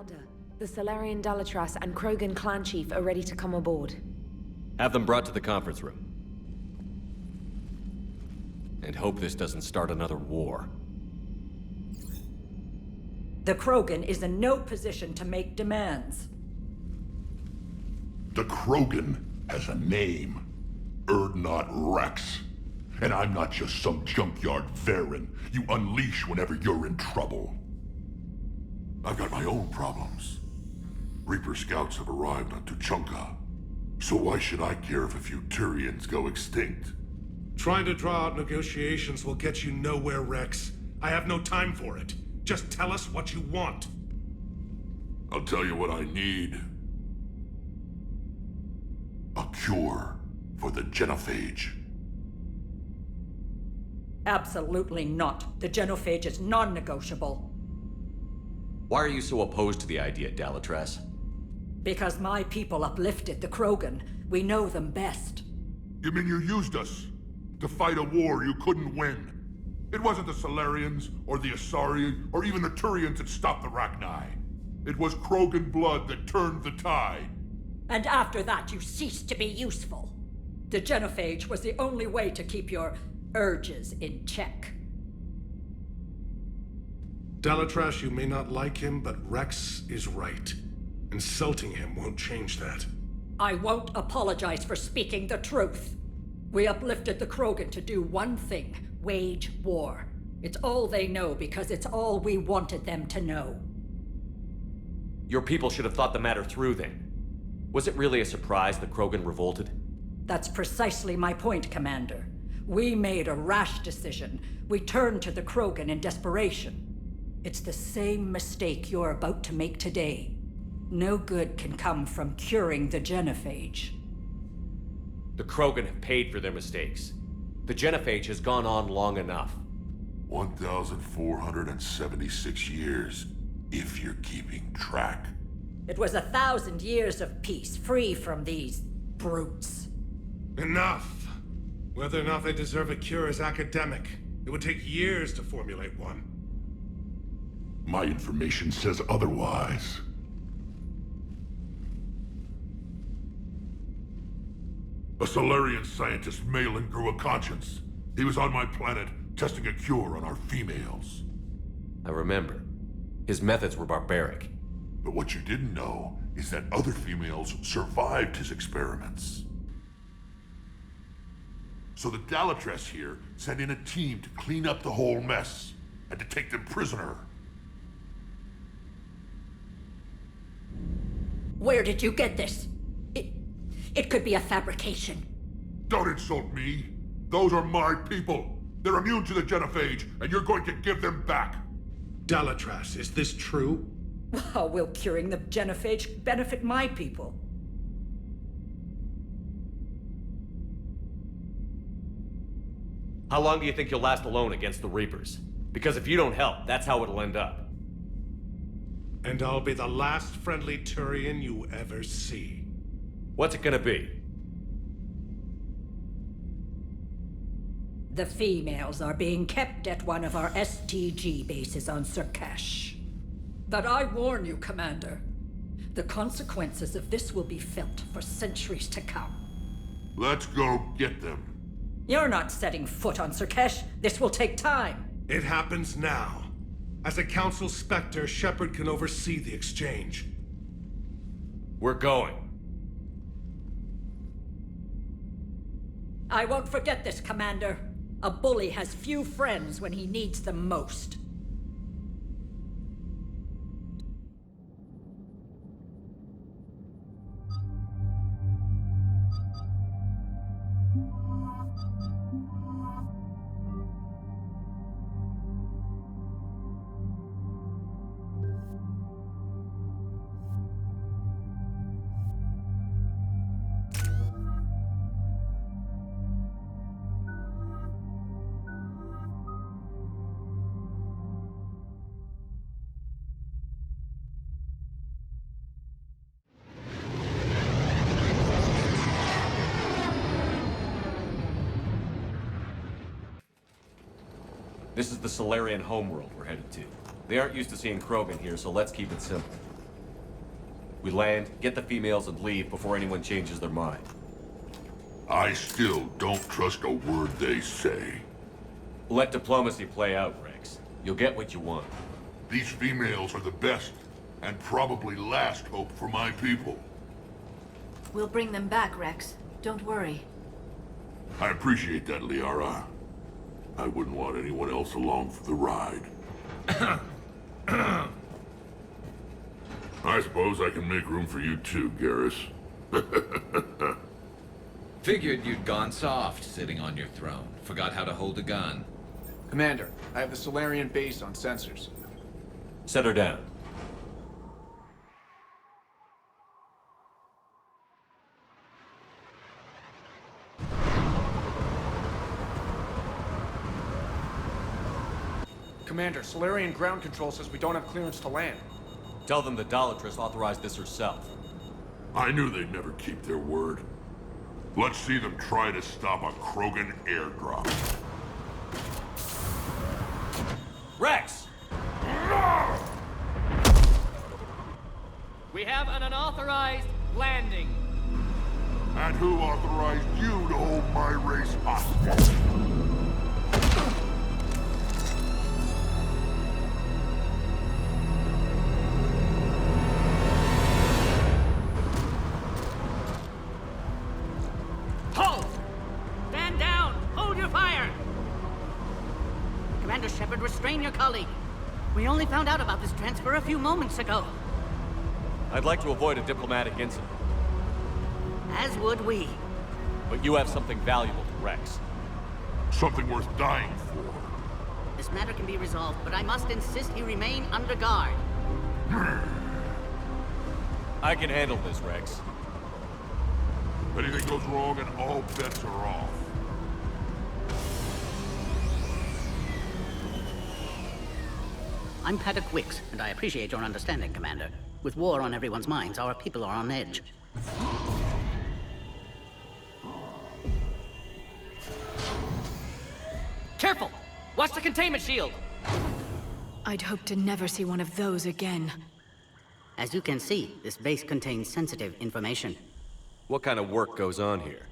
Commander, the Salarian Dalatras and Krogan clan chief are ready to come aboard. Have them brought to the conference room. And hope this doesn't start another war. The Krogan is in no position to make demands. The Krogan has a name. Urdnot Rex. And I'm not just some junkyard Varen you unleash whenever you're in trouble. I've got my own problems. Reaper scouts have arrived on Tuchanka. So why should I care if a few Turians go extinct? Trying to draw out negotiations will get you nowhere, Rex. I have no time for it. Just tell us what you want. I'll tell you what I need. A cure for the Genophage. Absolutely not. The Genophage is non-negotiable. Why are you so opposed to the idea, Dalatras? Because my people uplifted the Krogan. We know them best. You mean you used us to fight a war you couldn't win? It wasn't the Salarians, or the Asari, or even the Turians that stopped the Rachni. It was Krogan blood that turned the tide. And after that, you ceased to be useful. The Genophage was the only way to keep your urges in check. Dalatras, you may not like him, but Rex is right. Insulting him won't change that. I won't apologize for speaking the truth. We uplifted the Krogan to do one thing: wage war. It's all they know because it's all we wanted them to know. Your people should have thought the matter through then. Was it really a surprise the Krogan revolted? That's precisely my point, Commander. We made a rash decision. We turned to the Krogan in desperation. It's the same mistake you're about to make today. No good can come from curing the Genophage. The Krogan have paid for their mistakes. The Genophage has gone on long enough. 1,476 years, if you're keeping track. It was 1,000 years of peace, free from these brutes. Enough! Whether or not they deserve a cure is academic. It would take years to formulate one. My information says otherwise. A Salarian scientist, Malin, grew a conscience. He was on my planet, testing a cure on our females. I remember. His methods were barbaric. But what you didn't know is that other females survived his experiments. So the Dalatras here sent in a team to clean up the whole mess, and to take them prisoner. Where did you get this? It could be a fabrication. Don't insult me. Those are my people. They're immune to the Genophage, and you're going to give them back. Dalatras, is this true? How will curing the Genophage benefit my people? How long do you think you'll last alone against the Reapers? Because if you don't help, that's how it'll end up. And I'll be the last friendly Turian you ever see. What's it gonna be? The females are being kept at one of our STG bases on Surkash. But I warn you, Commander, the consequences of this will be felt for centuries to come. Let's go get them. You're not setting foot on Surkash. This will take time. It happens now. As a Council Spectre, Shepard can oversee the exchange. We're going. I won't forget this, Commander. A bully has few friends when he needs them most. This is the Salarian homeworld we're headed to. They aren't used to seeing Krogan here, so let's keep it simple. We land, get the females, and leave before anyone changes their mind. I still don't trust a word they say. Let diplomacy play out, Rex. You'll get what you want. These females are the best, and probably last hope for my people. We'll bring them back, Rex. Don't worry. I appreciate that, Liara. I wouldn't want anyone else along for the ride. I suppose I can make room for you too, Garrus. Figured you'd gone soft sitting on your throne. Forgot how to hold a gun. Commander, I have the Solarian base on sensors. Set her down. Commander, Solarian ground control says we don't have clearance to land. Tell them the Dolatress authorized this herself. I knew they'd never keep their word. Let's see them try to stop a Krogan airdrop. Rex! We have an unauthorized landing. And who authorized you to hold my race hostage? Halt! Stand down! Hold your fire! Commander Shepard, restrain your colleague. We only found out about this transfer a few moments ago. I'd like to avoid a diplomatic incident, As would we. but you have something valuable to Rex. Something worth dying for. This matter can be resolved, but I must insist he remain under guard. I can handle this, Rex. If anything goes wrong, and all bets are off. I'm Paddock Wicks, and I appreciate your understanding, Commander. With war on everyone's minds, our people are on edge. Careful! Watch the containment shield! I'd hope to never see one of those again. As you can see, this base contains sensitive information. What kind of work goes on here?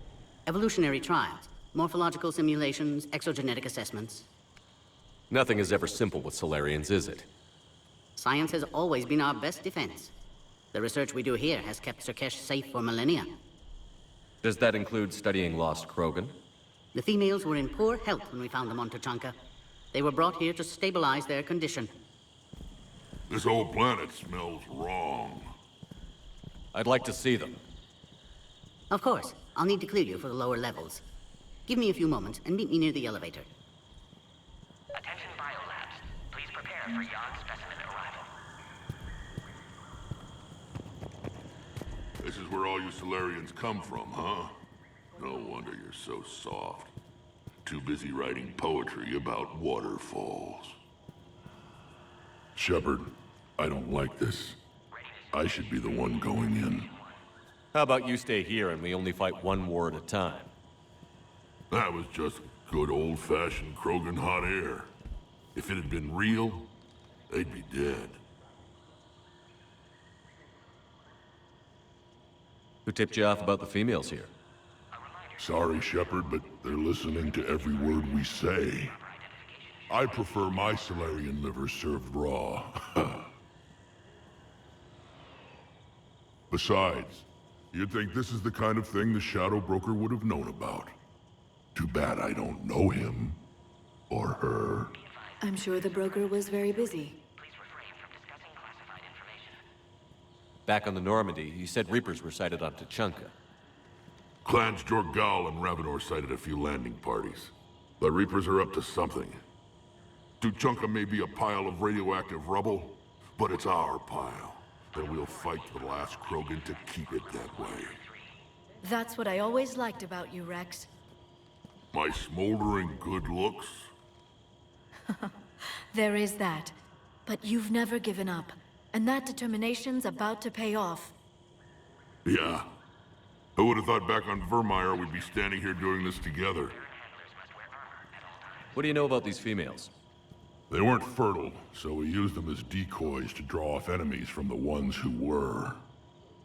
Evolutionary trials, morphological simulations, exogenetic assessments. Nothing is ever simple with Solarians, is it? Science has always been our best defense. The research we do here has kept Surkesh safe for millennia. Does that include studying lost Krogan? The females were in poor health when we found them on Tuchanka. They were brought here to stabilize their condition. This whole planet smells wrong. I'd like to see them. Of course, I'll need to clear you for the lower levels. Give me a few moments and meet me near the elevator. Attention biolabs. Please prepare for yon specimen arrival. This is where all you Solarians come from, huh? No wonder you're so soft. Too busy writing poetry about waterfalls. Shepard, I don't like this. I should be the one going in. How about you stay here and we only fight one war at a time? That was just good old-fashioned Krogan hot air. If it had been real, they'd be dead. Who tipped you off about the females here? Sorry, Shepard, but they're listening to every word we say. I prefer my Solarian liver served raw. Besides, you'd think this is the kind of thing the Shadow Broker would have known about. Too bad I don't know him. Or her. I'm sure the broker was very busy. Back on the Normandy, you said Reapers were sighted on Tuchanka. Clans Jorgal and Ravenor sighted a few landing parties. The Reapers are up to something. Tuchanka may be a pile of radioactive rubble, but it's our pile. And we'll fight to the last Krogan to keep it that way. That's what I always liked about you, Rex. My smoldering good looks? There is that. But you've never given up. And that determination's about to pay off. Yeah. Who would have thought back on Vermeer we'd be standing here doing this together? What do you know about these females? They weren't fertile, so we used them as decoys to draw off enemies from the ones who were.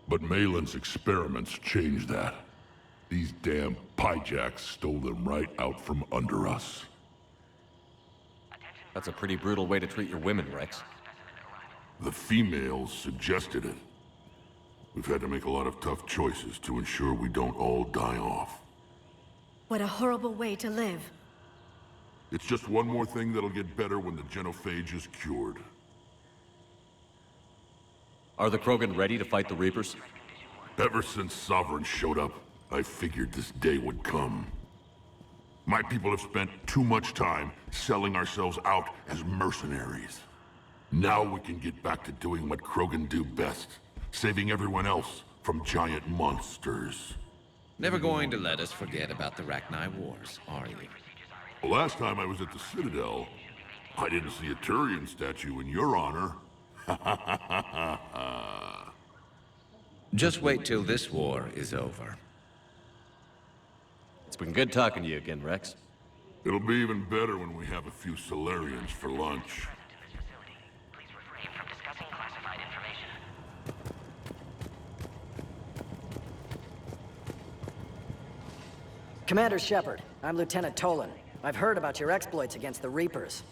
But Malin's experiments changed that. These damn pyjacks stole them right out from under us. That's a pretty brutal way to treat your women, Rex. The females suggested it. We've had to make a lot of tough choices to ensure we don't all die off. What a horrible way to live. It's just one more thing that'll get better when the Genophage is cured. Are the Krogan ready to fight the Reapers? Ever since Sovereign showed up, I figured this day would come. My people have spent too much time selling ourselves out as mercenaries. Now we can get back to doing what Krogan do best, saving everyone else from giant monsters. Never going to let us forget about the Rachni Wars, are you? The last time I was at the Citadel, I didn't see a Turian statue in your honor. Just wait till this war is over. It's been good talking to you again, Rex. It'll be even better when we have a few Solarians for lunch. Please refrain from discussing classified information. Commander Shepard, I'm Lieutenant Tolan. I've heard about your exploits against the Reapers.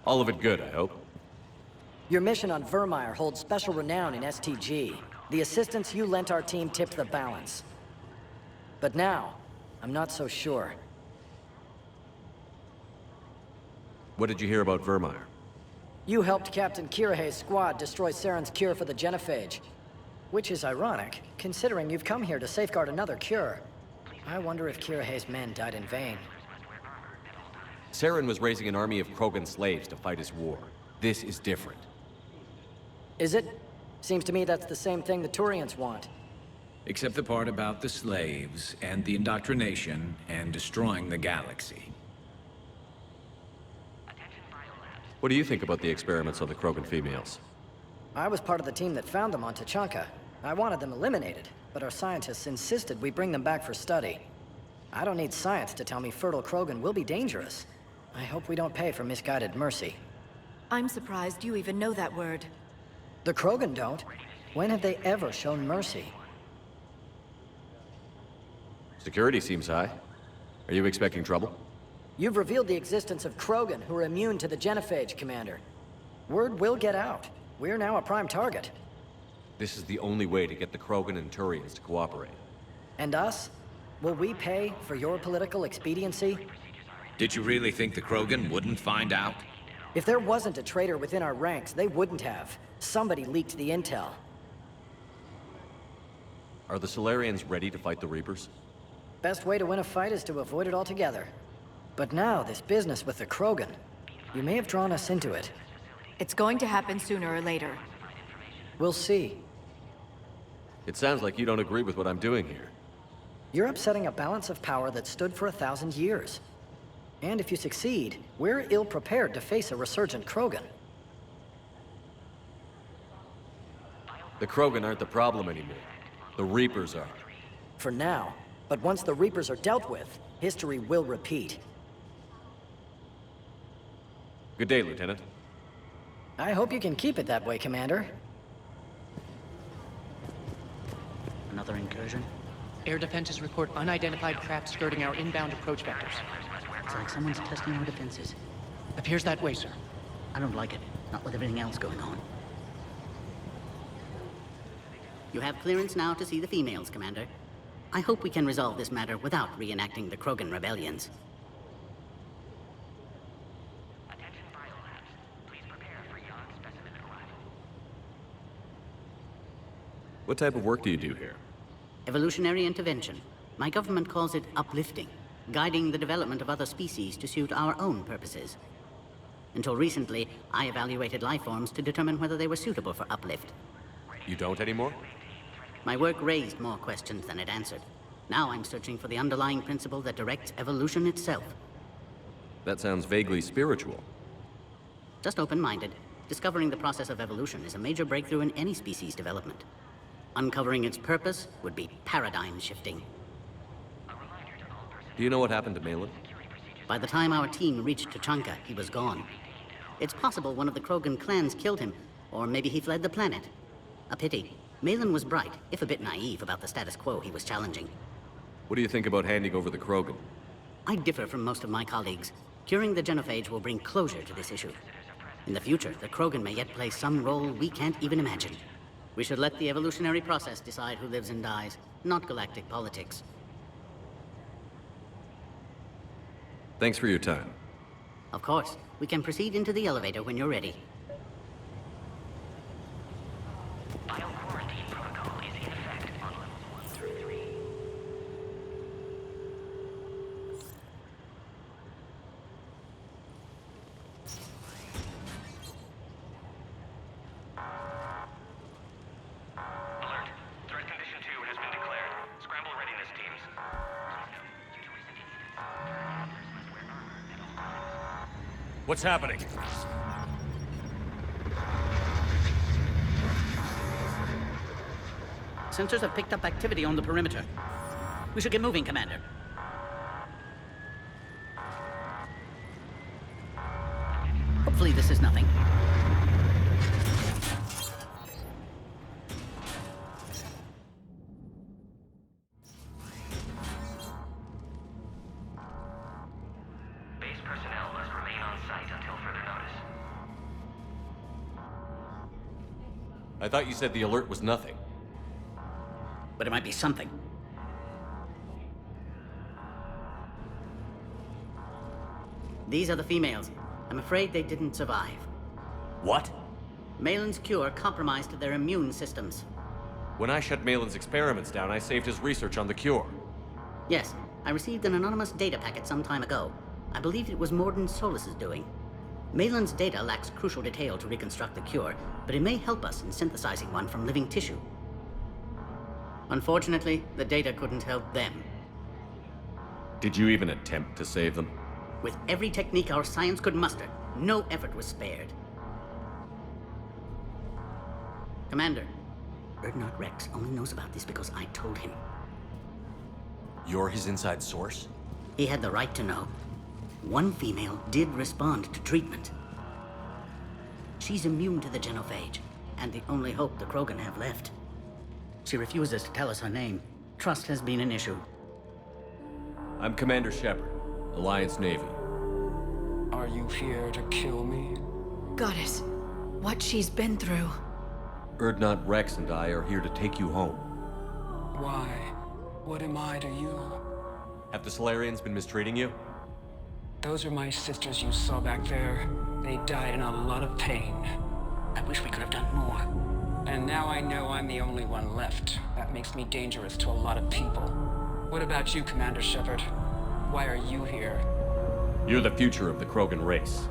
All of it good, I hope. Your mission on Vermeer holds special renown in STG. The assistance you lent our team tipped the balance. But now, I'm not so sure. What did you hear about Vermeer? You helped Captain Kirahe's squad destroy Saren's cure for the Genophage. Which is ironic, considering you've come here to safeguard another cure. I wonder if Kirahe's men died in vain. Saren was raising an army of Krogan slaves to fight his war. This is different. Is it? Seems to me that's the same thing the Turians want. Except the part about the slaves, and the indoctrination, and destroying the galaxy. What do you think about the experiments on the Krogan females? I was part of the team that found them on Tachanka. I wanted them eliminated, but our scientists insisted we bring them back for study. I don't need science to tell me fertile Krogan will be dangerous. I hope we don't pay for misguided mercy. I'm surprised you even know that word. The Krogan don't. When have they ever shown mercy? Security seems high. Are you expecting trouble? You've revealed the existence of Krogan who are immune to the Genophage, Commander. Word will get out. We're now a prime target. This is the only way to get the Krogan and Turians to cooperate. And us? Will we pay for your political expediency? Did you really think the Krogan wouldn't find out? If there wasn't a traitor within our ranks, they wouldn't have. Somebody leaked the intel. Are the Solarians ready to fight the Reapers? Best way to win a fight is to avoid it altogether. But now, this business with the Krogan, you may have drawn us into it. It's going to happen sooner or later. We'll see. It sounds like you don't agree with what I'm doing here. You're upsetting a balance of power that stood for 1,000 years. And if you succeed, we're ill-prepared to face a resurgent Krogan. The Krogan aren't the problem anymore. The Reapers are. For now. But once the Reapers are dealt with, history will repeat. Good day, Lieutenant. I hope you can keep it that way, Commander. Another incursion? Air defenses report unidentified craft skirting our inbound approach vectors. It's like someone's testing our defenses. Appears that way, sir. I don't like it. Not with everything else going on. You have clearance now to see the females, Commander. I hope we can resolve this matter without reenacting the Krogan rebellions. Attention biolabs. Please prepare for yon specimen arrival. What type of work do you do here? Evolutionary intervention. My government calls it uplifting, guiding the development of other species to suit our own purposes. Until recently, I evaluated life forms to determine whether they were suitable for uplift. You don't anymore? My work raised more questions than it answered. Now I'm searching for the underlying principle that directs evolution itself. That sounds vaguely spiritual. Just open-minded. Discovering the process of evolution is a major breakthrough in any species development. Uncovering its purpose would be paradigm-shifting. Do you know what happened to Malin? By the time our team reached Tachanka, he was gone. It's possible one of the Krogan clans killed him, or maybe he fled the planet. A pity. Malin was bright, if a bit naive, about the status quo he was challenging. What do you think about handing over the Krogan? I differ from most of my colleagues. Curing the Genophage will bring closure to this issue. In the future, the Krogan may yet play some role we can't even imagine. We should let the evolutionary process decide who lives and dies, not galactic politics. Thanks for your time. Of course. We can proceed into the elevator when you're ready. Bio-quarantine protocol is in effect on levels 1 through 3. Alert. Threat condition 2 has been declared. Scramble readiness teams. What's happening? Sensors have picked up activity on the perimeter. We should get moving, Commander. Hopefully this is nothing. Base personnel must remain on site until further notice. I thought you said the alert was nothing. But it might be something. These are the females. I'm afraid they didn't survive. What? Malin's cure compromised their immune systems. When I shut Malin's experiments down, I saved his research on the cure. Yes, I received an anonymous data packet some time ago. I believe it was Morden Solus's doing. Malin's data lacks crucial detail to reconstruct the cure, but it may help us in synthesizing one from living tissue. Unfortunately, the data couldn't help them. Did you even attempt to save them? With every technique our science could muster, no effort was spared. Commander, Urdnot Rex only knows about this because I told him. You're his inside source? He had the right to know. One female did respond to treatment. She's immune to the Genophage, and the only hope the Krogan have left. She refuses to tell us her name. Trust has been an issue. I'm Commander Shepard, Alliance Navy. Are you here to kill me? Goddess, what she's been through. Urdnot Rex and I are here to take you home. Why? What am I to you? Have the Solarians been mistreating you? Those are my sisters you saw back there. They died in a lot of pain. I wish we could have done more. And now I know I'm the only one left. That makes me dangerous to a lot of people. What about you, Commander Shepard? Why are you here? You're the future of the Krogan race.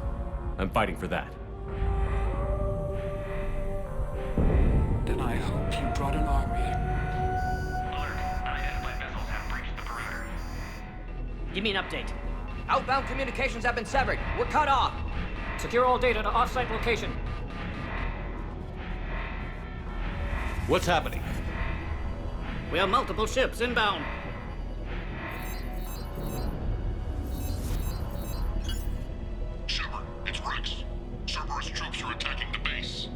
I'm fighting for that. Then I hope you brought an army. Alert. Unidentified vessels have breached the perimeter. Give me an update. Outbound communications have been severed. We're cut off. Secure all data to off-site location. What's happening? We have multiple ships inbound. Shepard, it's Rex. Cerberus troops are attacking the base.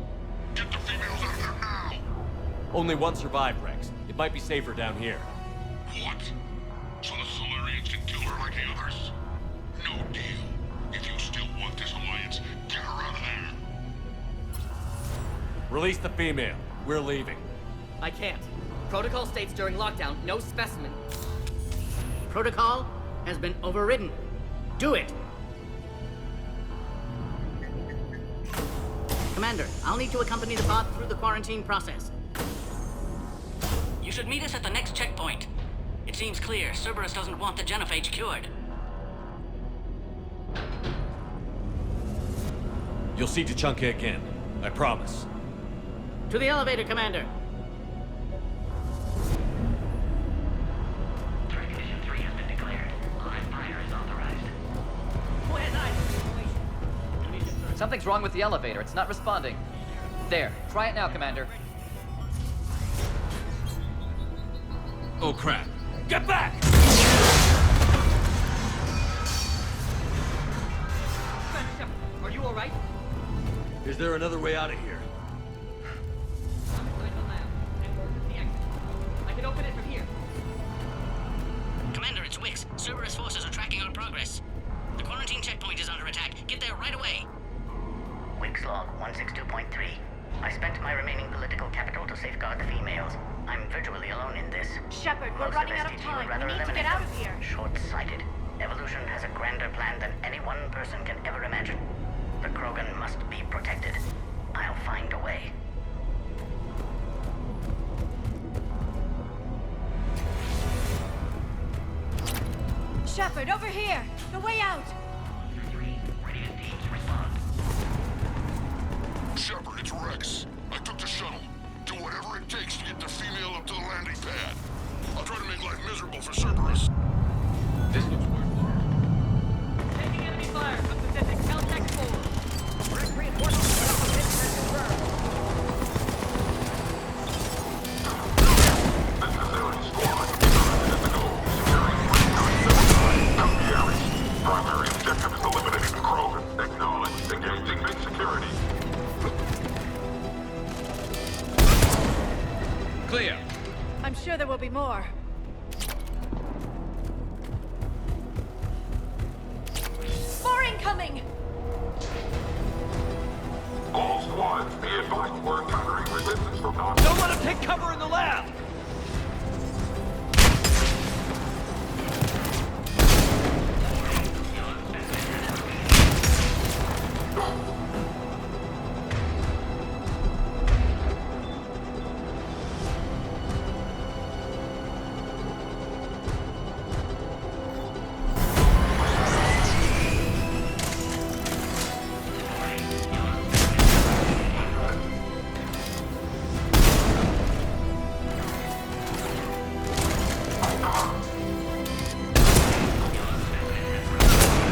Get the females out of there now! Only one survived, Rex. It might be safer down here. What? So the Solarians can kill her like the others? No deal. If you still want this alliance, get her out of there. Release the female. We're leaving. I can't. Protocol states during lockdown, no specimen. Protocol has been overridden. Do it! Commander, I'll need to accompany the bot through the quarantine process. You should meet us at the next checkpoint. It seems clear Cerberus doesn't want the Genophage cured. You'll see Tuchanka again. I promise. To the elevator, Commander. Threat condition 3 has been declared. Live fire is authorized. Something's wrong with the elevator. It's not responding. There. Try it now, Commander. Oh, crap. Get back! Are you all right? Is there another way out of here? Inside the lab. under attack. Get there right away. Wix log 162.3. I spent my remaining political capital to safeguard the females. I'm virtually alone in this. Shepard, we're running out of time. We need to get out of here. Short-sighted. Evolution has a grander plan than any one person can ever imagine. The Krogan must be protected. I'll find a way. Shepard, over here! The way out! Shepard, it's Rex. I took the shuttle. Do whatever it takes to get the female up to the landing pad. I'll try to make life miserable for Cerberus. This looks worth it. Taking enemy fire from Pacific. Caltech 4. Direct reinforcements from the pit has confirmed. Primary objective is eliminating the Krogan. Acknowledged. Engaging mid-security. Clear. I'm sure there will be more. More incoming! All squads, be advised we're encountering resistance from non- Don't let him take cover in the lab!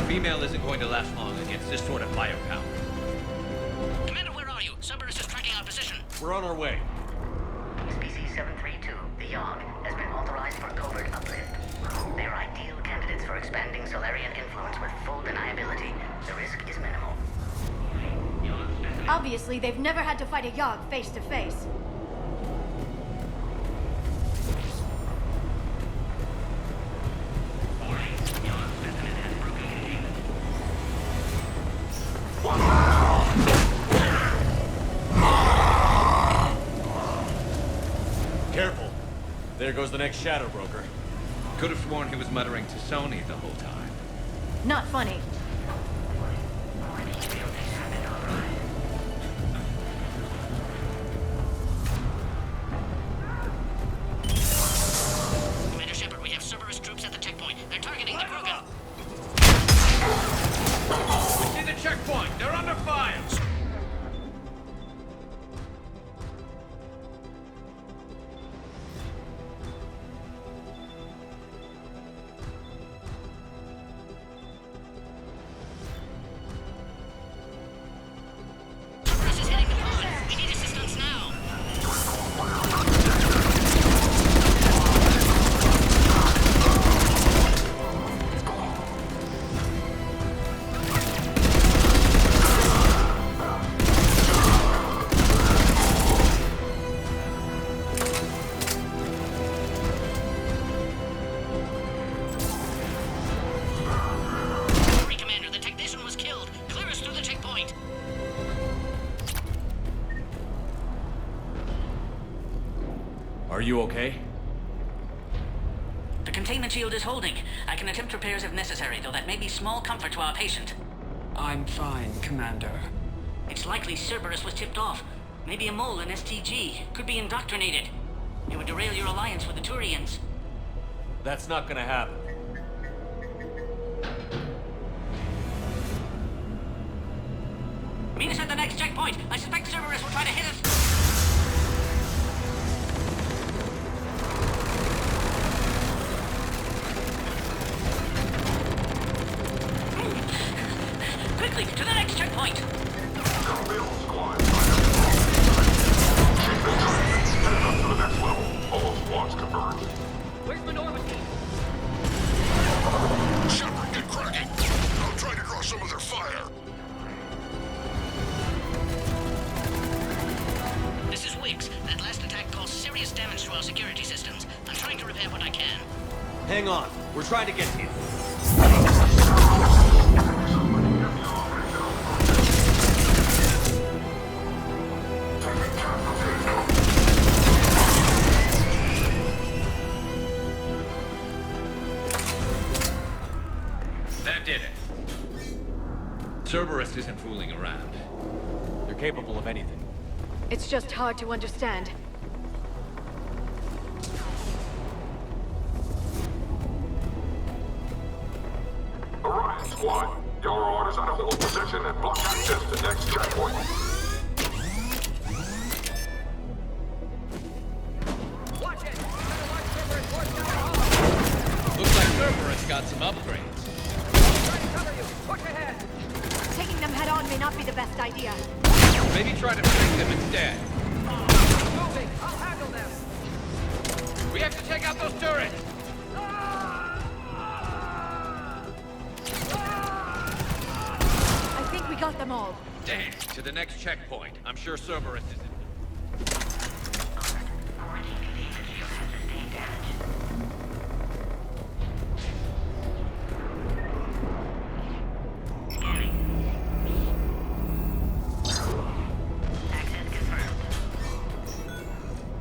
Female isn't going to last long against this sort of firepower. Commander, where are you? Cerberus is tracking our position. We're on our way. Species 732, the Yogg, has been authorized for covert uplift. They're ideal candidates for expanding Solarian influence with full deniability. The risk is minimal. Obviously, they've never had to fight a Yogg face to face. Careful. There goes the next Shadow Broker. Could have sworn he was muttering to Sony the whole time. Not funny. Commander Shepard, we have Cerberus troops at the checkpoint. They're targeting the Krogan. We see the checkpoint. They're under fire. Cerberus is hitting the pod. We need assistance now. Hurry, Commander. The technician was killed. Clear us through the checkpoint. Are you okay? The containment shield is holding. I can attempt repairs if necessary, though that may be small comfort to our patient. I'm fine, Commander. It's likely Cerberus was tipped off. Maybe a mole in STG. Could be indoctrinated. It would derail your alliance with the Turians. That's not gonna happen. Meet us at the next checkpoint. I suspect Cerberus will try to hit us. Quickly, to the next checkpoint. To the next level. All squads converge. Where's Minority? Shepard, get cracking. I'll try to draw some of their fire. This is Wix. That last attack caused serious damage to our security systems. I'm trying to repair what I can. Hang on. We're trying to get to you. did it. Cerberus isn't fooling around. You're capable of anything. It's just hard to understand. Orion Squad, your orders are to hold position and block access to next checkpoint. Looks like Cerberus got some upgrades. Taking them head on may not be the best idea. Maybe try to flank them instead. Moving! I'll handle them! We have to take out those turrets! I think we got them all. Damn, to the next checkpoint. I'm sure Cerberus is in.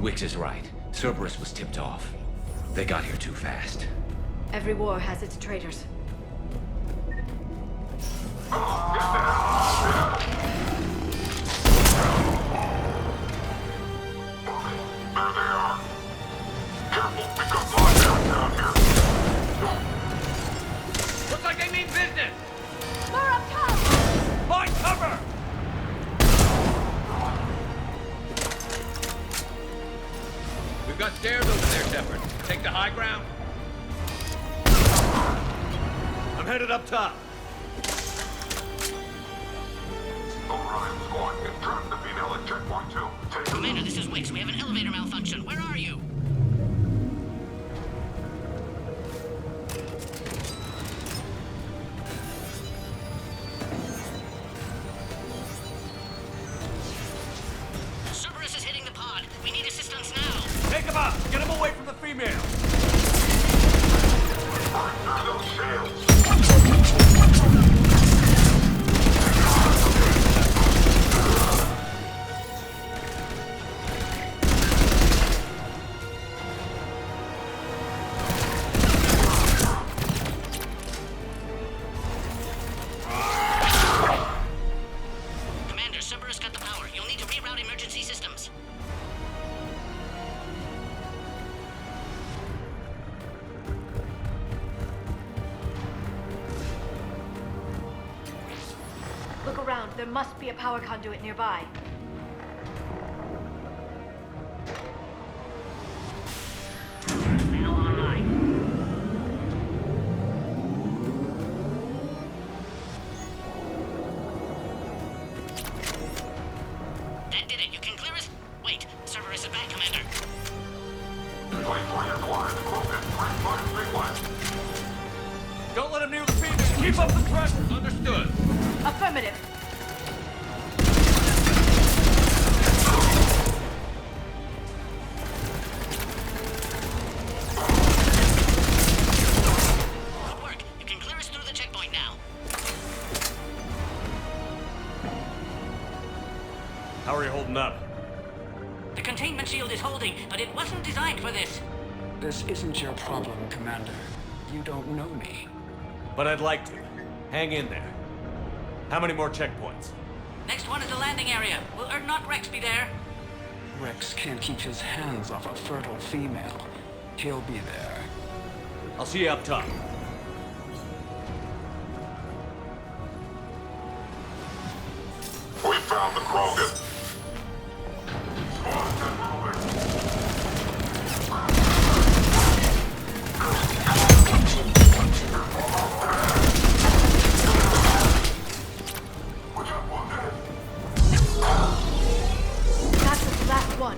Wix is right. Cerberus was tipped off. They got here too fast. Every war has its traitors. Looks like they mean business! More up top! Find cover! We've got stairs over there, Shepard. Take the high ground. I'm headed up top. Orion Squad, intrude the female at checkpoint 2. Commander, this is Wix. We have an elevator malfunction. Where are you? Cerberus is hitting the pod. We need assistance now. Take him out! Get him away from the female! Those sails. Commander, Cerberus got the power. You'll need to reroute emergency systems. Look around. There must be a power conduit nearby. Now online. That did it. You can clear us? Wait, Cerberus is back, Commander. Wait for your flying movement. 353 Don't let him near the female! Keep up the pressure! Understood. Affirmative. Good work. You can clear us through the checkpoint now. How are you holding up? The containment shield is holding, but it wasn't designed for this. This isn't your problem, Commander. You don't know me. But I'd like to. Hang in there. How many more checkpoints? Next one is the landing area. Will not Rex be there? Rex can't keep his hands off a fertile female. He'll be there. I'll see you up top. We found the Krogan. That's the last one.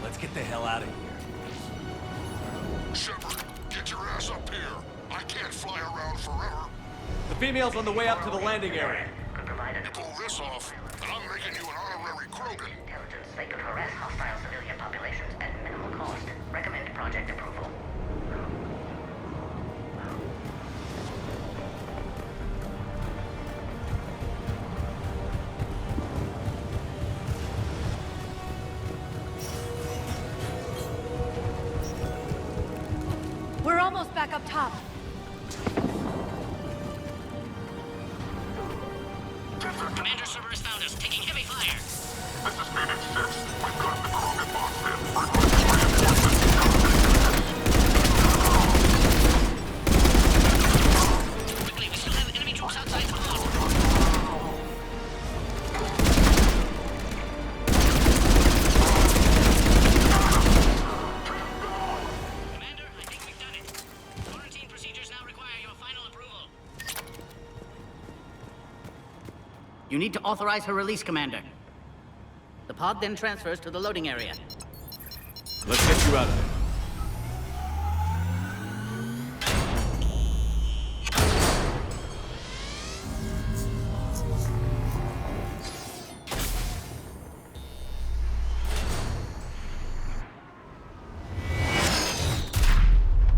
Let's get the hell out of here. Shepard, get your ass up here. I can't fly around forever. The female's on the way up to the landing area. You pull this off, and I'm making you an honorary Krogan. Intelligence, they could harass hostile civilian populations at minimal cost. Recommend project approval. We're almost back up top. You need to authorize her release, Commander. The pod then transfers to the loading area. Let's get you out of there.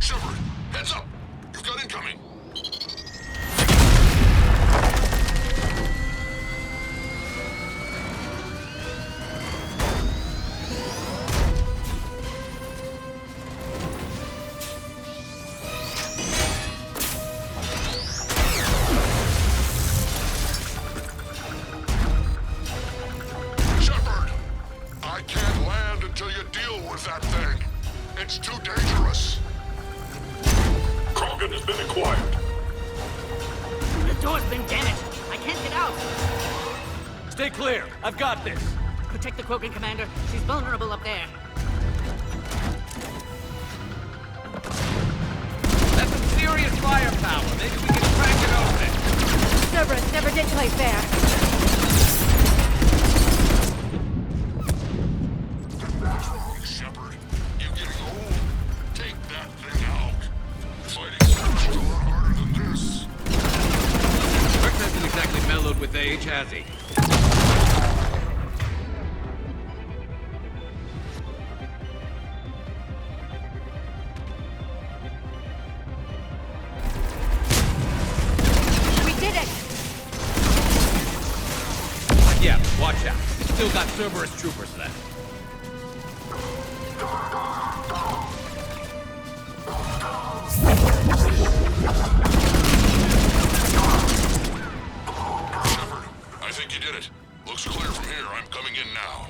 Shepard, heads up! You've got incoming! Shepard! I can't land until you deal with that thing. It's too dangerous. Krogan has been acquired. The door's been damaged. I can't get out. Stay clear. I've got this. Protect the Krogan, Commander. She's vulnerable up there. That's some serious firepower. Maybe we can crack it open. Cerberus never did play fair. What's wrong, Shepard? You getting old? Take that thing out. Fighting Superstore harder than this. Rex hasn't exactly mellowed with age, has he? We did it! Yeah, watch out. Still got Cerberus troopers left. Shepard, I think you did it. Looks clear from here. I'm coming in now.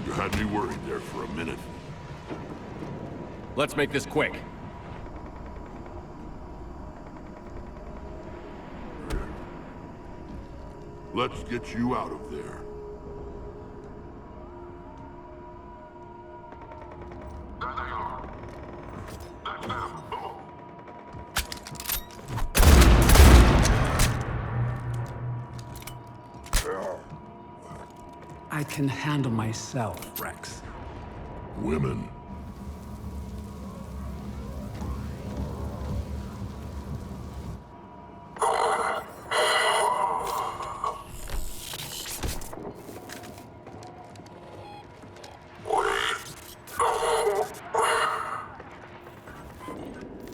You had me worried there for a minute. Let's make this quick. Let's get you out of there. There they are. That's them. I can handle myself, Rex. Women.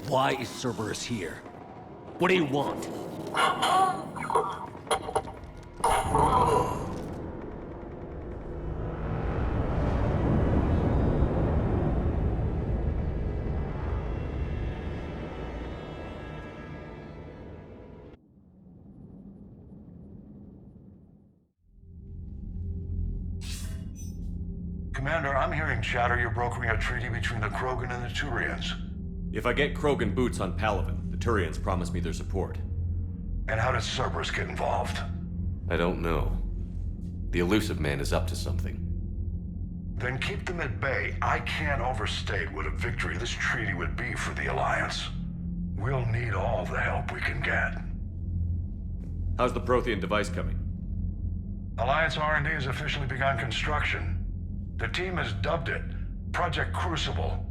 Why is Cerberus here? What do you want? Commander, I'm hearing chatter you're brokering a treaty between the Krogan and the Turians. If I get Krogan boots on Palaven, the Turians promise me their support. And how does Cerberus get involved? I don't know. The Elusive Man is up to something. Then keep them at bay. I can't overstate what a victory this treaty would be for the Alliance. We'll need all the help we can get. How's the Prothean device coming? Alliance R&D has officially begun construction. The team has dubbed it Project Crucible.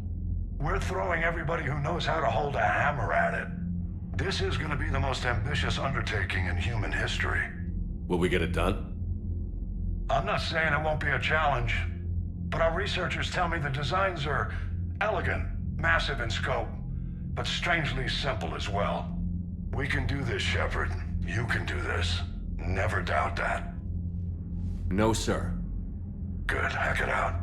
We're throwing everybody who knows how to hold a hammer at it. This is going to be the most ambitious undertaking in human history. Will we get it done? I'm not saying it won't be a challenge, but our researchers tell me the designs are elegant, massive in scope, but strangely simple as well. We can do this, Shepard. You can do this. Never doubt that. No, sir. Good. Hack it out.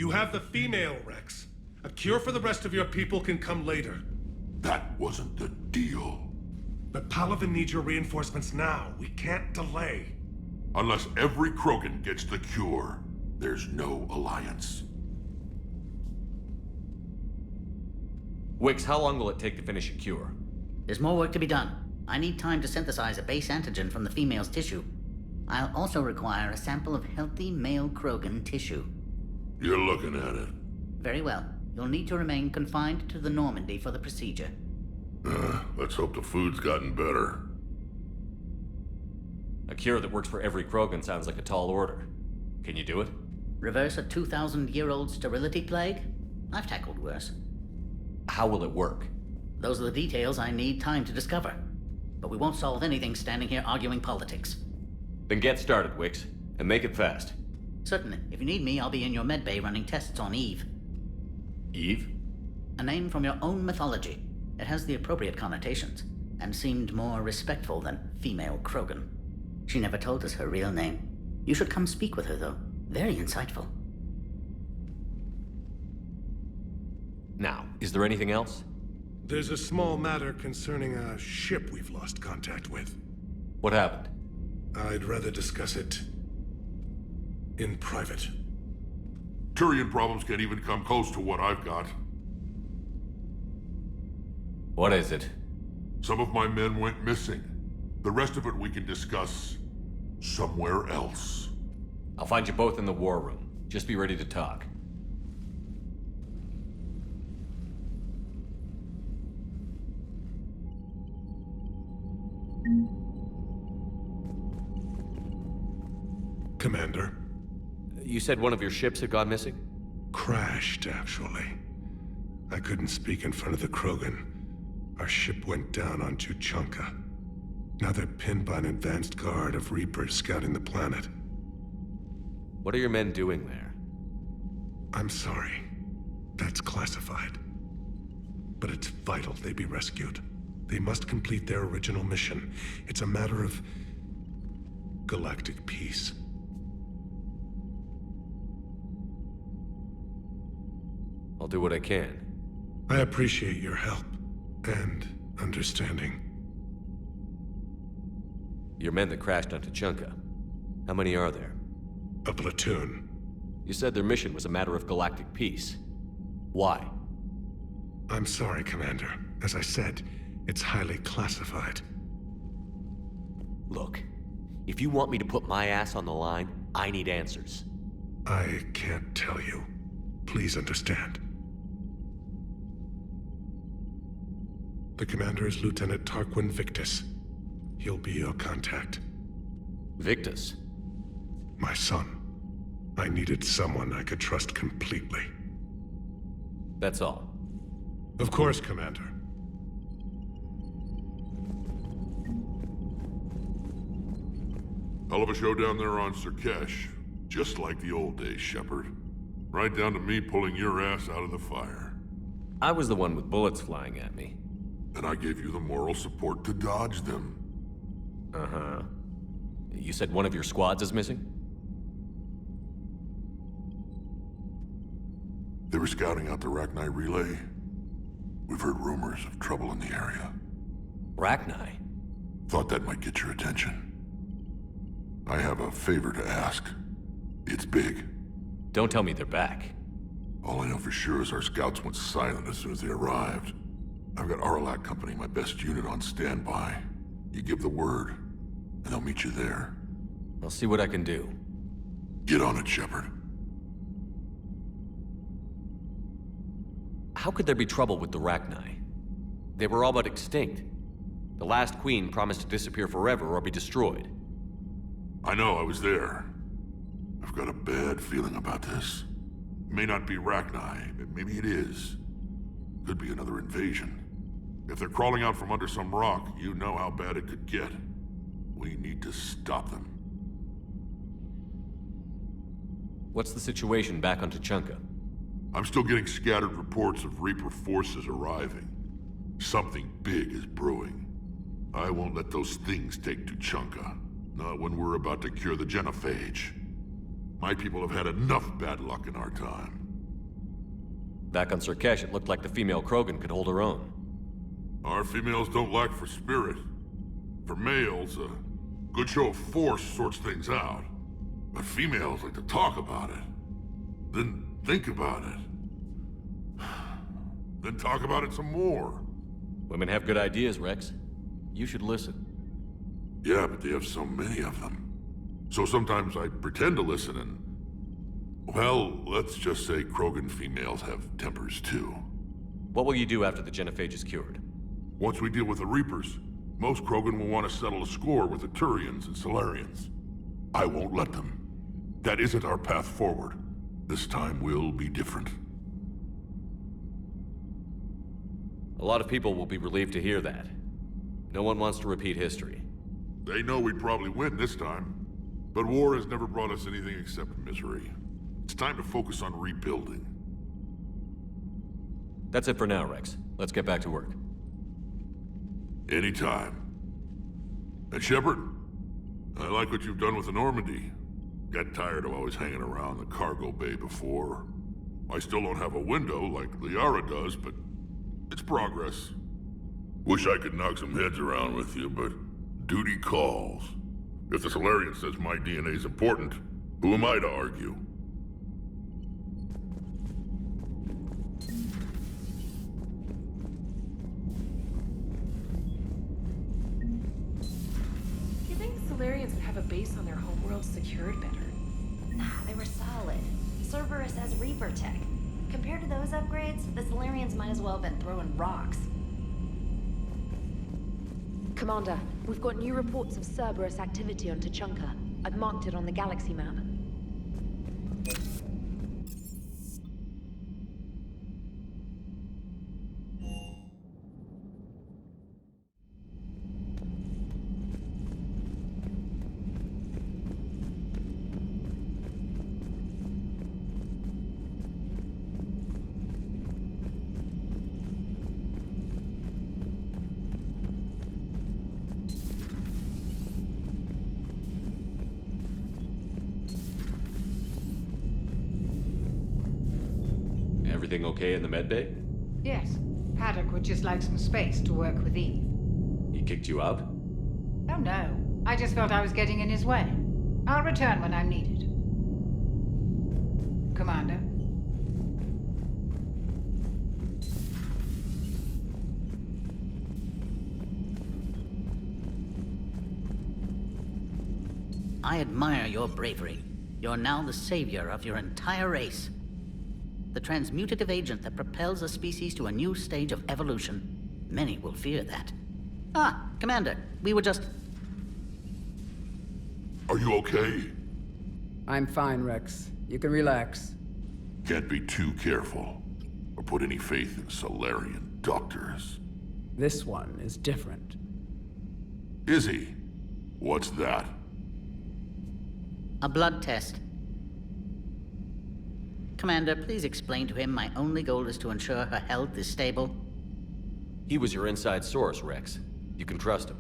You have the female Rex. A cure for the rest of your people can come later. That wasn't the deal. But Palaven needs your reinforcements now. We can't delay. Unless every Krogan gets the cure, there's no alliance. Wix, how long will it take to finish a cure? There's more work to be done. I need time to synthesize a base antigen from the female's tissue. I'll also require a sample of healthy male Krogan tissue. You're looking at it. Very well. You'll need to remain confined to the Normandy for the procedure. Let's hope the food's gotten better. A cure that works for every Krogan sounds like a tall order. Can you do it? Reverse a 2,000-year-old sterility plague? I've tackled worse. How will it work? Those are the details I need time to discover. But we won't solve anything standing here arguing politics. Then get started, Wix, and make it fast. Certainly. If you need me, I'll be in your medbay running tests on Eve. Eve? A name from your own mythology. It has the appropriate connotations, and seemed more respectful than female Krogan. She never told us her real name. You should come speak with her, though. Very insightful. Now, is there anything else? There's a small matter concerning a ship we've lost contact with. What happened? I'd rather discuss it in private. Turian problems can't even come close to what I've got. What is it? Some of my men went missing. The rest of it we can discuss somewhere else. I'll find you both in the war room. Just be ready to talk. Commander. You said one of your ships had gone missing? Crashed, actually. I couldn't speak in front of the Krogan. Our ship went down on Tuchanka. Now they're pinned by an advanced guard of Reapers scouting the planet. What are your men doing there? I'm sorry. That's classified. But it's vital they be rescued. They must complete their original mission. It's a matter of galactic peace. I'll do what I can. I appreciate your help and understanding. Your men that crashed on Tuchanka. How many are there? A platoon. You said their mission was a matter of galactic peace. Why? I'm sorry, Commander. As I said, it's highly classified. Look, if you want me to put my ass on the line, I need answers. I can't tell you. Please understand. The commander is Lieutenant Tarquin Victus. He'll be your contact. Victus? My son. I needed someone I could trust completely. That's all. Of course, Commander. Hell of a show down there on Surkesh. Just like the old days, Shepard. Right down to me pulling your ass out of the fire. I was the one with bullets flying at me. And I gave you the moral support to dodge them. Uh-huh. You said one of your squads is missing? They were scouting out the Rachni relay. We've heard rumors of trouble in the area. Rachni? Thought that might get your attention. I have a favor to ask. It's big. Don't tell me they're back. All I know for sure is our scouts went silent as soon as they arrived. I've got Aralak Company, my best unit, on standby. You give the word, and they'll meet you there. I'll see what I can do. Get on it, Shepard. How could there be trouble with the Rachni? They were all but extinct. The last queen promised to disappear forever or be destroyed. I know, I was there. I've got a bad feeling about this. It may not be Rachni, but maybe it is. Could be another invasion. If they're crawling out from under some rock, you know how bad it could get. We need to stop them. What's the situation back on Tuchanka? I'm still getting scattered reports of Reaper forces arriving. Something big is brewing. I won't let those things take Tuchanka. Not when we're about to cure the Genophage. My people have had enough bad luck in our time. Back on Surkesh, it looked like the female Krogan could hold her own. Our females don't lack for spirit. For males, a good show of force sorts things out. But females like to talk about it. Then think about it. Then talk about it some more. Women have good ideas, Rex. You should listen. Yeah, but they have so many of them. So sometimes I pretend to listen and... Well, let's just say Krogan females have tempers too. What will you do after the Genophage is cured? Once we deal with the Reapers, most Krogan will want to settle a score with the Turians and Solarians. I won't let them. That isn't our path forward. This time will be different. A lot of people will be relieved to hear that. No one wants to repeat history. They know we'd probably win this time. But war has never brought us anything except misery. It's time to focus on rebuilding. That's it for now, Rex. Let's get back to work. Anytime. And Shepard, I like what you've done with the Normandy. Got tired of always hanging around the cargo bay before. I still don't have a window like Liara does, but it's progress. Wish I could knock some heads around with you, but duty calls. If the Solarian says my DNA's important, who am I to argue? Do you think the Solarians would have a base on their homeworld secured better? Nah, they were solid. Cerberus has Reaper tech. Compared to those upgrades, the Solarians might as well have been throwing rocks. Commander, we've got new reports of Cerberus activity on Tuchanka. I've marked it on the galaxy map. Everything okay in the medbay? Yes. Paddock would just like some space to work with Eve. He kicked you out? Oh no. I just felt I was getting in his way. I'll return when I'm needed. Commander? I admire your bravery. You're now the savior of your entire race. The transmutative agent that propels a species to a new stage of evolution. Many will fear that. Ah, Commander, we were just... Are you okay? I'm fine, Rex. You can relax. Can't be too careful, or put any faith in Solarian doctors. This one is different. Is he? What's that? A blood test. Commander, please explain to him my only goal is to ensure her health is stable. He was your inside source, Rex. You can trust him.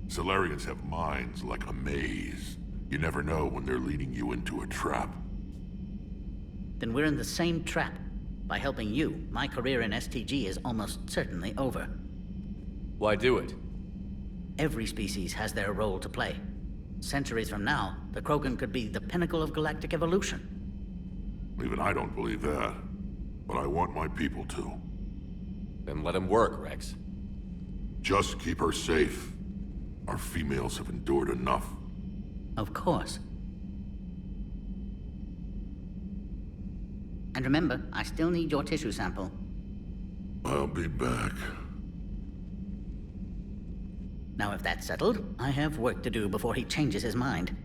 Solarians have minds like a maze. You never know when they're leading you into a trap. Then we're in the same trap. By helping you, my career in STG is almost certainly over. Why do it? Every species has their role to play. Centuries from now, the Krogan could be the pinnacle of galactic evolution. Even I don't believe that. But I want my people to. Then let him work, Rex. Just keep her safe. Our females have endured enough. Of course. And remember, I still need your tissue sample. I'll be back. Now if that's settled, I have work to do before he changes his mind.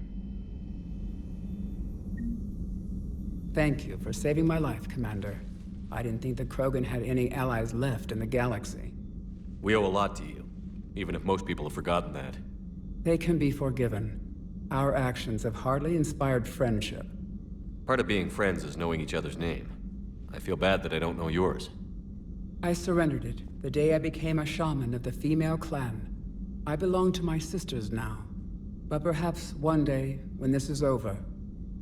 Thank you for saving my life, Commander. I didn't think the Krogan had any allies left in the galaxy. We owe a lot to you, even if most people have forgotten that. They can be forgiven. Our actions have hardly inspired friendship. Part of being friends is knowing each other's name. I feel bad that I don't know yours. I surrendered it the day I became a shaman of the female clan. I belong to my sisters now. But perhaps one day, when this is over,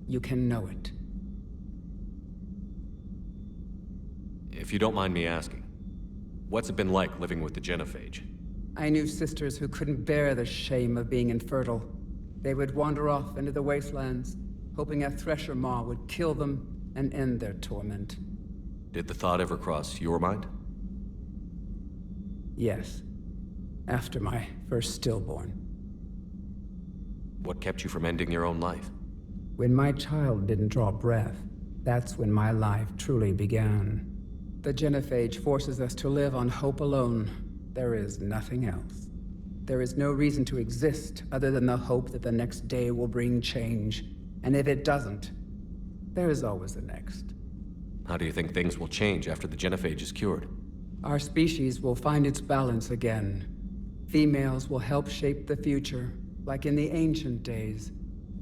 you can know it. If you don't mind me asking, what's it been like living with the Genophage? I knew sisters who couldn't bear the shame of being infertile. They would wander off into the wastelands, hoping a thresher maw would kill them and end their torment. Did the thought ever cross your mind? Yes. After my first stillborn. What kept you from ending your own life? When my child didn't draw breath, that's when my life truly began. The Genophage forces us to live on hope alone. There is nothing else. There is no reason to exist other than the hope that the next day will bring change. And if it doesn't, there is always the next. How do you think things will change after the Genophage is cured? Our species will find its balance again. Females will help shape the future, like in the ancient days,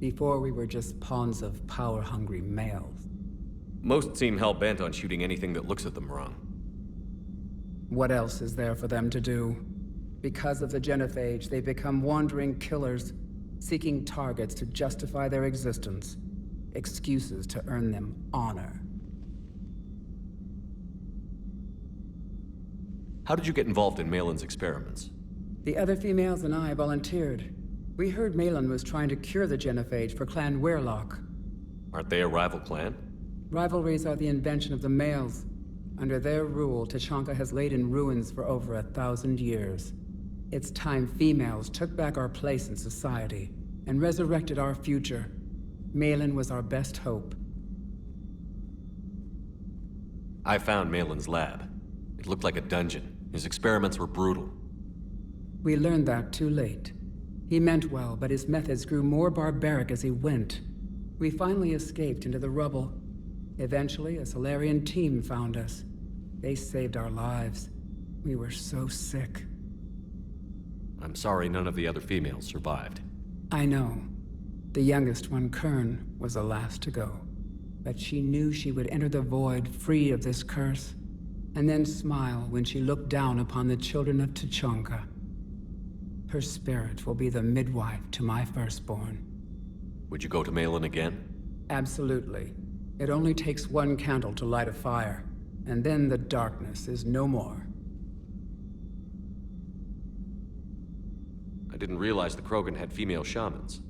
before we were just pawns of power-hungry males. Most seem hell-bent on shooting anything that looks at them wrong. What else is there for them to do? Because of the Genophage, they become wandering killers, seeking targets to justify their existence, excuses to earn them honor. How did you get involved in Malin's experiments? The other females and I volunteered. We heard Malin was trying to cure the Genophage for Clan Weirlock. Aren't they a rival clan? Rivalries are the invention of the males. Under their rule, Tuchanka has laid in ruins for over 1,000 years. It's time females took back our place in society and resurrected our future. Malin was our best hope. I found Malin's lab. It looked like a dungeon. His experiments were brutal. We learned that too late. He meant well, but his methods grew more barbaric as he went. We finally escaped into the rubble. Eventually, a Solarian team found us. They saved our lives. We were so sick. I'm sorry none of the other females survived. I know. The youngest one, Kern, was the last to go. But she knew she would enter the void free of this curse, and then smile when she looked down upon the children of Tuchanka. Her spirit will be the midwife to my firstborn. Would you go to Malin again? Absolutely. It only takes one candle to light a fire, and then the darkness is no more. I didn't realize the Krogan had female shamans.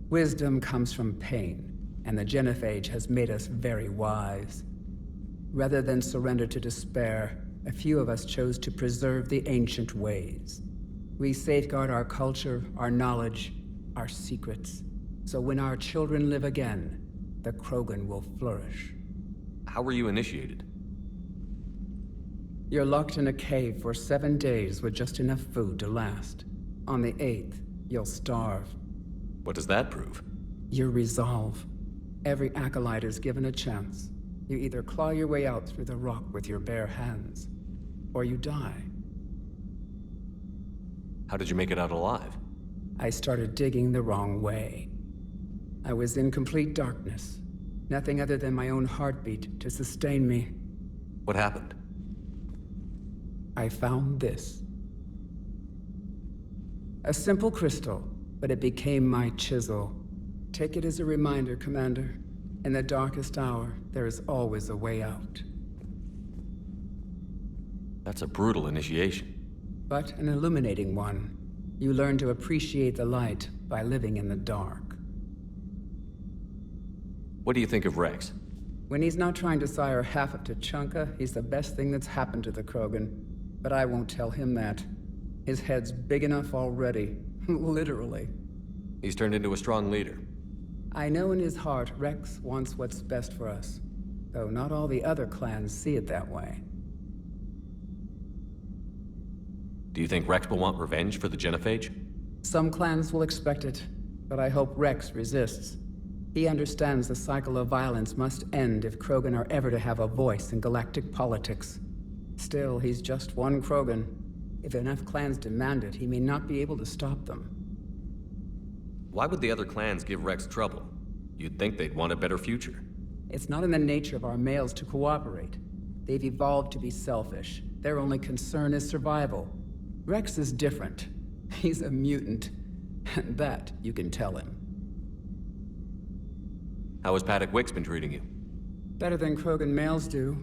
Wisdom comes from pain, and the Genophage has made us very wise. Rather than surrender to despair, a few of us chose to preserve the ancient ways. We safeguard our culture, our knowledge, our secrets. So when our children live again, the Krogan will flourish. How were you initiated? You're locked in a cave for 7 days with just enough food to last. On the 8th, you'll starve. What does that prove? Your resolve. Every acolyte is given a chance. You either claw your way out through the rock with your bare hands, or you die. How did you make it out alive? I started digging the wrong way. I was in complete darkness. Nothing other than my own heartbeat to sustain me. What happened? I found this. A simple crystal, but it became my chisel. Take it as a reminder, Commander. In the darkest hour, there is always a way out. That's a brutal initiation. But an illuminating one. You learn to appreciate the light by living in the dark. What do you think of Rex? When he's not trying to sire half of Tuchanka, he's the best thing that's happened to the Krogan. But I won't tell him that. His head's big enough already. Literally. He's turned into a strong leader. I know in his heart Rex wants what's best for us. Though not all the other clans see it that way. Do you think Rex will want revenge for the Genophage? Some clans will expect it, but I hope Rex resists. He understands the cycle of violence must end if Krogan are ever to have a voice in galactic politics. Still, he's just one Krogan. If enough clans demand it, he may not be able to stop them. Why would the other clans give Rex trouble? You'd think they'd want a better future. It's not in the nature of our males to cooperate. They've evolved to be selfish. Their only concern is survival. Rex is different. He's a mutant. And that you can tell him. How has Paddock Wicks been treating you? Better than Krogan males do.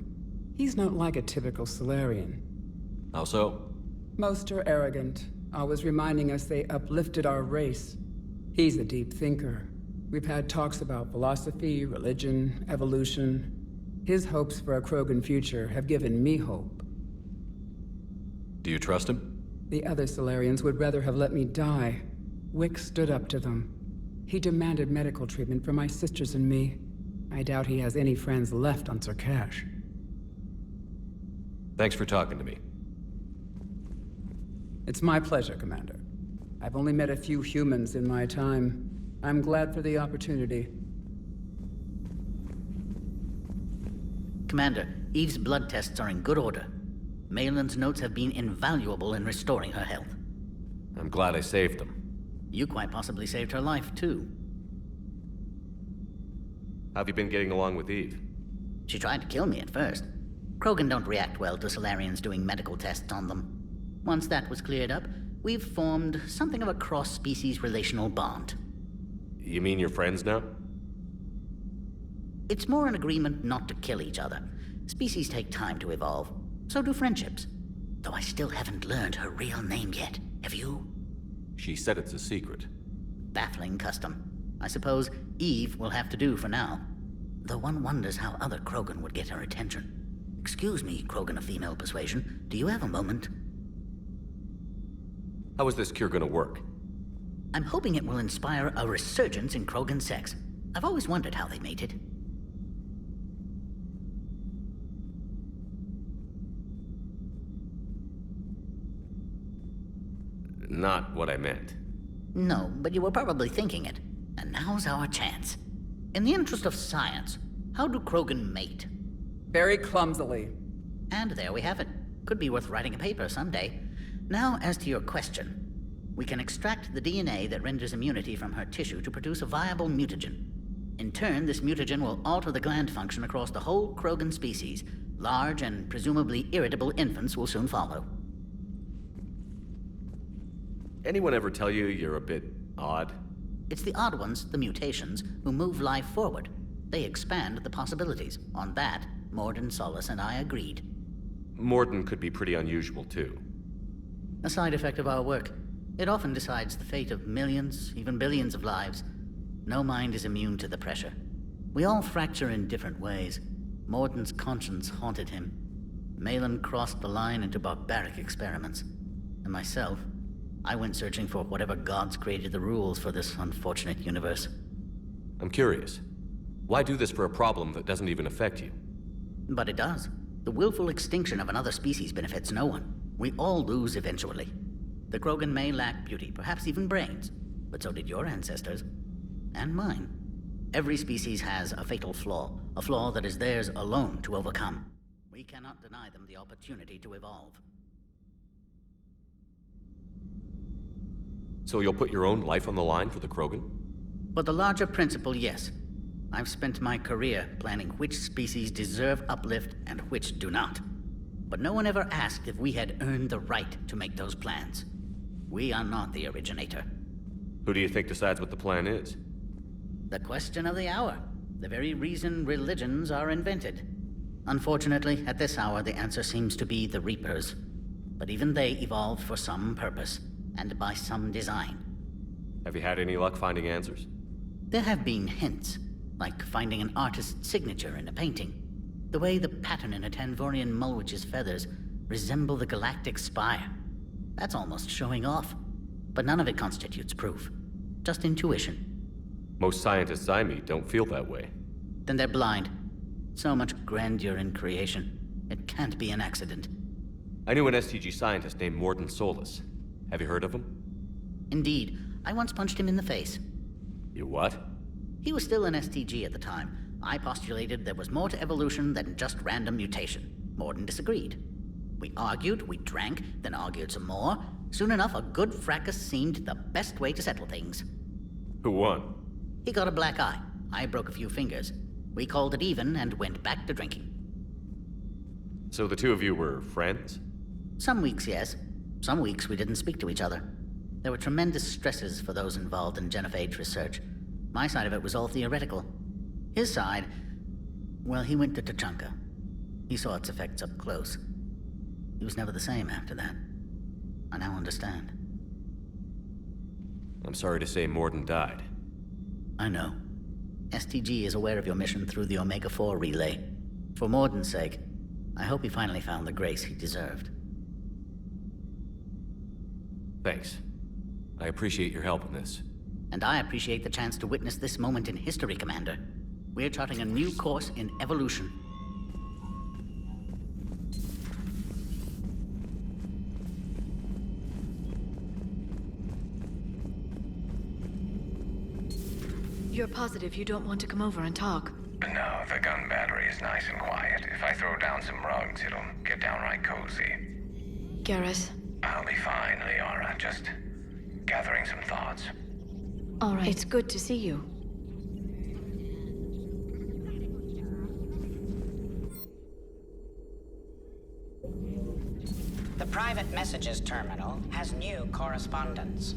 He's not like a typical Solarian. How so? Most are arrogant, always reminding us they uplifted our race. He's a deep thinker. We've had talks about philosophy, religion, evolution. His hopes for a Krogan future have given me hope. Do you trust him? The other Solarians would rather have let me die. Wick stood up to them. He demanded medical treatment for my sisters and me. I doubt he has any friends left on Surkash. Thanks for talking to me. It's my pleasure, Commander. I've only met a few humans in my time. I'm glad for the opportunity. Commander, Eve's blood tests are in good order. Malin's notes have been invaluable in restoring her health. I'm glad I saved them. You quite possibly saved her life, too. How have you been getting along with Eve? She tried to kill me at first. Krogan don't react well to Solarians doing medical tests on them. Once that was cleared up, we've formed something of a cross-species relational bond. You mean you're friends now? It's more an agreement not to kill each other. Species take time to evolve. So do friendships. Though I still haven't learned her real name yet. Have you? She said it's a secret. Baffling custom. I suppose Eve will have to do for now. Though one wonders how other Krogan would get her attention. Excuse me, Krogan of female persuasion. Do you have a moment? How is this cure gonna work? I'm hoping it will inspire a resurgence in Krogan sex. I've always wondered how they mated. Not what I meant. No, but you were probably thinking it. And now's our chance. In the interest of science, how do Krogan mate? Very clumsily. And there we have it. Could be worth writing a paper someday. Now, as to your question. We can extract the DNA that renders immunity from her tissue to produce a viable mutagen. In turn, this mutagen will alter the gland function across the whole Krogan species. Large and presumably irritable infants will soon follow. Anyone ever tell you you're a bit odd? It's the odd ones, the mutations, who move life forward. They expand the possibilities. On that, Morden, Solis, and I agreed. Morden could be pretty unusual, too. A side effect of our work. It often decides the fate of millions, even billions of lives. No mind is immune to the pressure. We all fracture in different ways. Morden's conscience haunted him. Malin crossed the line into barbaric experiments. And myself, I went searching for whatever gods created the rules for this unfortunate universe. I'm curious. Why do this for a problem that doesn't even affect you? But it does. The willful extinction of another species benefits no one. We all lose eventually. The Krogan may lack beauty, perhaps even brains, but so did your ancestors. And mine. Every species has a fatal flaw, a flaw that is theirs alone to overcome. We cannot deny them the opportunity to evolve. So you'll put your own life on the line for the Krogan? But the larger principle, yes. I've spent my career planning which species deserve uplift and which do not. But no one ever asked if we had earned the right to make those plans. We are not the originator. Who do you think decides what the plan is? The question of the hour. The very reason religions are invented. Unfortunately, at this hour, the answer seems to be the Reapers. But even they evolved for some purpose, and by some design. Have you had any luck finding answers? There have been hints, like finding an artist's signature in a painting. The way the pattern in a Tanvorian mulwitch's feathers resemble the galactic spire. That's almost showing off. But none of it constitutes proof. Just intuition. Most scientists I meet don't feel that way. Then they're blind. So much grandeur in creation. It can't be an accident. I knew an STG scientist named Morden Solis. Have you heard of him? Indeed. I once punched him in the face. You what? He was still an STG at the time. I postulated there was more to evolution than just random mutation. Morden disagreed. We argued, we drank, then argued some more. Soon enough, a good fracas seemed the best way to settle things. Who won? He got a black eye. I broke a few fingers. We called it even and went back to drinking. So the two of you were friends? Some weeks, yes. Some weeks we didn't speak to each other. There were tremendous stresses for those involved in Genophage research. My side of it was all theoretical. His side, well, he went to Tuchanka. He saw its effects up close. He was never the same after that. I now understand. I'm sorry to say Morden died. I know. STG is aware of your mission through the Omega-4 relay. For Morden's sake, I hope he finally found the grace he deserved. Thanks. I appreciate your help in this. And I appreciate the chance to witness this moment in history, Commander. We're charting a new course in evolution. You're positive you don't want to come over and talk? No, the gun battery is nice and quiet. If I throw down some rugs, it'll get downright cozy. Garrus? I'll be fine, Liara. Just gathering some thoughts. All right. It's good to see you. The private messages terminal has new correspondence.